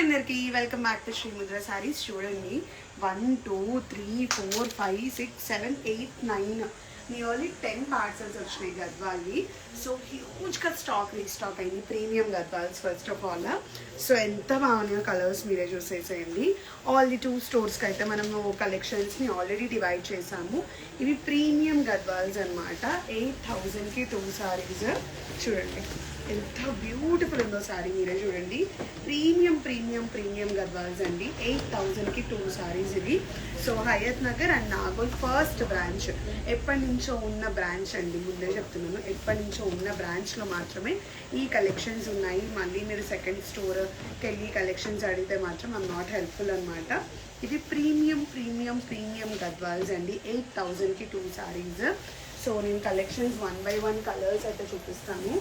అందరికీ welcome back to Srimudra saris. చూడండి 1 2 3 4 5 6 7 8 9 nearly 10 parcels వచ్చినాయి గద్వాల్వి. సో హ్యూజ్గా స్టాక్ రీస్టాక్ అయింది. Premium Gadwals first of all. So ఎంత బాగున్నాయో కలర్స్ మీరే చూసేసేయండి. ఆల్ ది 2 స్టోర్స్కి అయితే మనము కలెక్షన్స్ని ఆల్రెడీ డివైడ్ చేసాము. ఇవి ప్రీమియం గద్వాల్స్ అనమాట. 8,000కి 2 సారీస్. చూడండి ఎంత బ్యూటిఫుల్ ఉందో సారీ, మీరే చూడండి. ప్రీమియం ప్రీమియం ప్రీమియం గద్వాల్స్ అండి. 8,000కి 2 సారీస్ ఇవి. So Hayat Nagar and Nagole first branch, ఎప్పటి నుంచో ఉన్న బ్రాంచ్ అండి. ముందే చెప్తున్నాను, ఎప్పటి నుంచో ఉన్న బ్రాంచ్లో మాత్రమే ఈ కలెక్షన్స్ ఉన్నాయి. మళ్ళీ మీరు సెకండ్ స్టోర్కి వెళ్ళి కలెక్షన్స్ అడిగితే మాత్రం ఐమ్ నాట్ హెల్ప్ఫుల్ అనమాట. ఇది ప్రీమియం ప్రీమియం ప్రీమియం గద్వాల్స్ అండి. 8,000కి 2 సారీస్. సో నేను కలెక్షన్స్ 1 by 1 కలర్స్ అయితే చూపిస్తాను.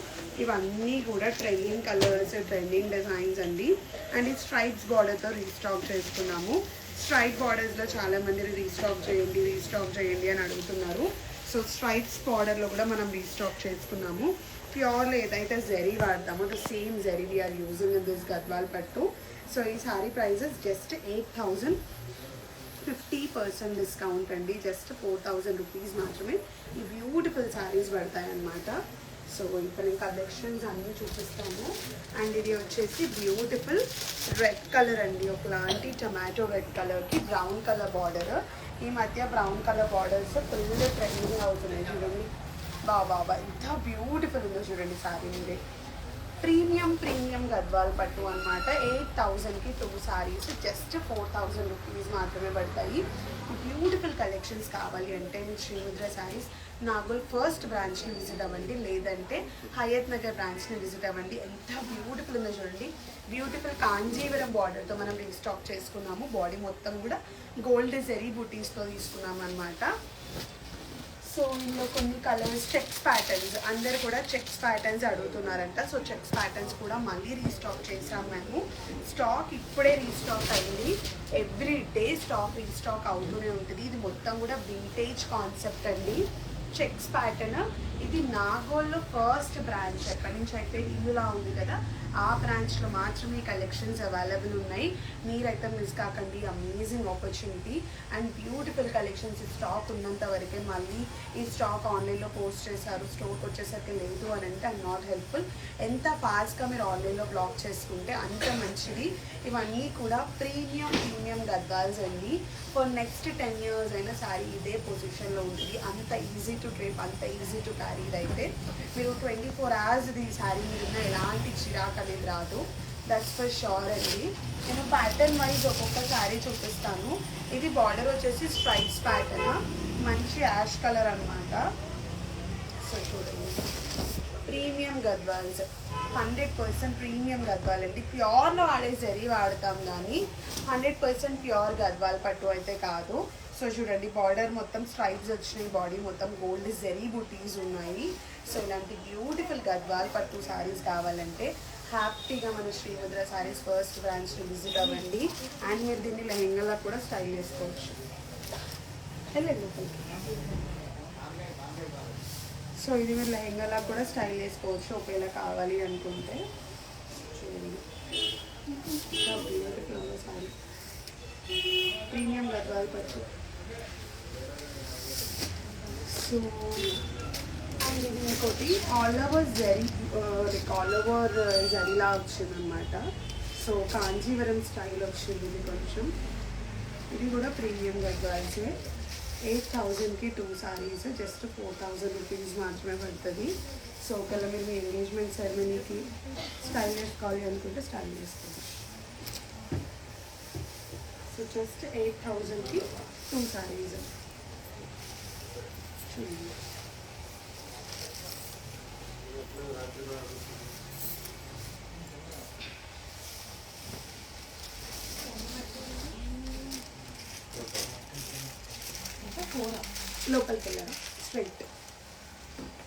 ఇవన్నీ కూడా ట్రెండింగ్ కలర్స్, ట్రెండింగ్ డిజైన్స్ అండి. అండ్ ఈ స్ట్రైప్స్ బార్డర్తో రీస్టాక్ చేసుకున్నాము. స్ట్రైప్ బార్డర్స్లో చాలామంది రీస్టాక్ చేయండి అని అడుగుతున్నారు. సో స్ట్రైప్స్ బార్డర్లో కూడా మనం రీస్టాక్ చేసుకున్నాము. ప్యూర్లో ఏదైతే జరీ వాడతామో the same zari we are using in this Gadwal పట్టు. సో ఈ సారీ ప్రైజెస్ జస్ట్ 8,000, 50% డిస్కౌంట్ అండి. జస్ట్ 4,000 రూపీస్ మాత్రమే ఈ బ్యూటిఫుల్ శారీస్ పడతాయి అన్నమాట. సో ఇప్పుడు నేను కలెక్షన్స్ అన్నీ చూపిస్తాను. అండ్ ఇది వచ్చేసి బ్యూటిఫుల్ రెడ్ కలర్ అండి. ఒకలాంటి టమాటో రెడ్ కలర్కి బ్రౌన్ కలర్ బార్డర్. ఈ మధ్య brown colour borders full trending అవుతున్నాయి. చూడండి బాబా ఎంత బ్యూటిఫుల్ ఉందో చూడండి శారీ. మీరే ప్రీమియం ప్రీమియం గద్వాల్ పట్టు అనమాట. 8,000కి 2 సారీస్. జస్ట్ 4,000 రూపీస్ మాత్రమే పడతాయి. బ్యూటిఫుల్ కలెక్షన్స్ కావాలి అంటే మీరు శ్రీముద్ర సారీస్ నాగోల్ ఫస్ట్ బ్రాంచ్ని విజిట్ అవ్వండి, లేదంటే హయత్ నగర్ బ్రాంచ్ని విజిట్ అవ్వండి. ఎంత బ్యూటిఫుల్ ఉందో చూడండి. బ్యూటిఫుల్ కాంజీవరం బార్డర్తో మనం రీస్టాక్ చేసుకున్నాము. బాడీ మొత్తం కూడా గోల్డ్ జెరీ బుటీస్తో తీసుకున్నాము అనమాట. సో ఇందులో కొన్ని కలర్స్, చెక్స్ ప్యాటర్న్స్, అందరు కూడా చెక్స్ ప్యాటర్న్స్ అడుగుతున్నారంట. సో చెక్స్ ప్యాటర్న్స్ కూడా మళ్ళీ రీస్టాక్ చేసాం మేము. స్టాక్ ఇప్పుడే రీస్టాక్ అయింది. ఎవ్రీ డే స్టాక్ రీస్టాక్ అవుతూనే ఉంటుంది. ఇది మొత్తం కూడా వింటేజ్ కాన్సెప్ట్ అండి. Checks pattern. ఇది నాగోల్లో ఫస్ట్ బ్రాంచ్. ఎప్పటి నుంచి అయితే ఇల్లులా ఉంది కదా, ఆ బ్రాంచ్లో మాత్రమే కలెక్షన్స్ అవైలబుల్ ఉన్నాయి. మీరైతే మిస్ కాకండి. Amazing opportunity and beautiful collections. Stock ఉన్నంత వరకే. మళ్ళీ ఈ స్టాక్ ఆన్లైన్లో పోస్ట్ చేశారు, స్టోర్కి వచ్చేసరికి లేదు అని అంటే ఐమ్ నాట్ హెల్ప్ఫుల్. ఎంత ఫాస్ట్గా మీరు ఆన్లైన్లో బ్లాక్ చేసుకుంటే అంత మంచిది. ఇవన్నీ కూడా ప్రీమియం ప్రీమియం గద్వాల్స్ అండి. ఫర్ నెక్స్ట్ 10 years అయినా సారీ ఇదే పొజిషన్లో ఉంటుంది. అంత ఈజీ టు డ్రేప్, అంత ఈజీ టు క్యారీ. ఇదైతే మీరు 24 hours ఈ సారీ మీద ఎలాంటి చిరాకు అనేది రాదు. దట్స్ ఫర్ షూర్ అండి. నేను ప్యాటర్న్ వైజ్ ఒక్కొక్క శారీ చూపిస్తాను. ఇది బార్డర్ వచ్చేసి స్ట్రైప్స్ ప్యాటర్న్, మంచి యాష్ కలర్ అనమాట. సో చూడండి, ప్రీమియం గద్వాల్స్ 100% ప్రీమియం గద్వాల్ అండి. ప్యూర్లో వాడే జరీ వాడతాం కానీ 100% ప్యూర్ గద్వాల్ పట్టు అయితే కాదు. సో చూడండి, బార్డర్ మొత్తం స్ట్రైప్స్ వచ్చినాయి, బాడీ మొత్తం గోల్డ్ జరీ బుటీస్ ఉన్నాయి. సో ఇలాంటి బ్యూటిఫుల్ గద్వాల్ పట్టు సారీస్ కావాలంటే హ్యాపీగా మన శ్రీముద్ర సారీస్ ఫస్ట్ బ్రాంచ్ని విజిట్ అవ్వండి. అండ్ మీరు దీన్ని లెహెంగాలా కూడా స్టైల్ చేసుకోవచ్చు. సో ఇది మీరు లెహెంగాలా కూడా స్టైల్ చేసుకోవచ్చు ఒకవేళ కావాలి అనుకుంటే. చూడండి బ్యూటిఫుల్ సారీ, ప్రీమియం గద్వాల్ పట్టు. సో అండ్ ఇది ఇంకోటి all over zari, all over జరీలా వచ్చిందనమాట. సో కాంజీవరం స్టైల్ వచ్చింది ఇది కొంచెం. ఇది కూడా ప్రీమియం గద్వాల్సే. 8,000కి 2 సారీస్. జస్ట్ 4,000 రూపీస్ మాత్రమే పడుతుంది. సో ఒకవేళ మీరు మీ ఎంగేజ్మెంట్ సెరమనీకి స్టైల్ చేసుకోవాలి అనుకుంటే స్టైల్ చేసుకోండి. సో జస్ట్ 8,000కి 2 సారీస్. చూడండి లోపలికి వెళ్ళారా స్ట్రైట్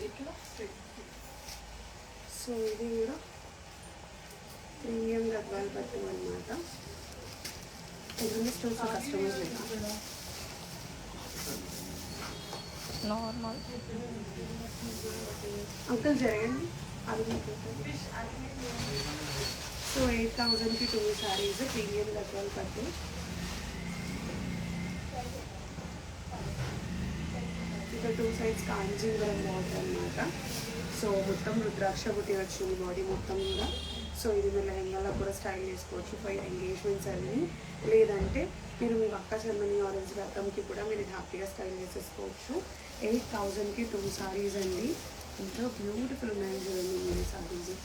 ఇట్లా స్ట్రైట్. సో ఇది కూడా ప్రీమియం గద్వాల్ పట్టు అనమాట. ఎన్ని స్టోర్స్ కస్టమర్స్ లేదా నార్మల్ అంకుల్ జరగండి. అది సో 8,000కి 2 శారీస్ ప్రీమియం గద్వాల్ పట్టు. ఇక్కడ 2 సైడ్స్ కాంజీవరం బార్డర్ అనమాట. సో మొత్తం రుద్రాక్ష బుట్టి వచ్చింది బాడీ మొత్తం కూడా. సో ఇది మీరు లెహంగాలో కూడా స్టైల్ చేసుకోవచ్చు ఫర్ ఎంగేజ్మెంట్స్ అన్నీ, లేదంటే మీరు మీ అక్క చెన్నని ఆరెంజ్ రథంకి కూడా మీరు హ్యాపీగా స్టైల్ చేసేసుకోవచ్చు. 8,000కి 2 సారీస్ అండి. ఎంతో బ్యూటిఫుల్ ఉన్నాయి చూడండి మీరు సారీస్,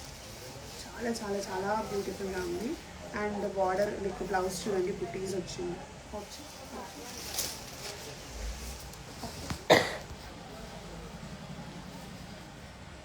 చాలా చాలా చాలా బ్యూటిఫుల్గా ఉంది. అండ్ బార్డర్ మీకు బ్లౌజ్ చూడండి బుటీస్ వచ్చింది.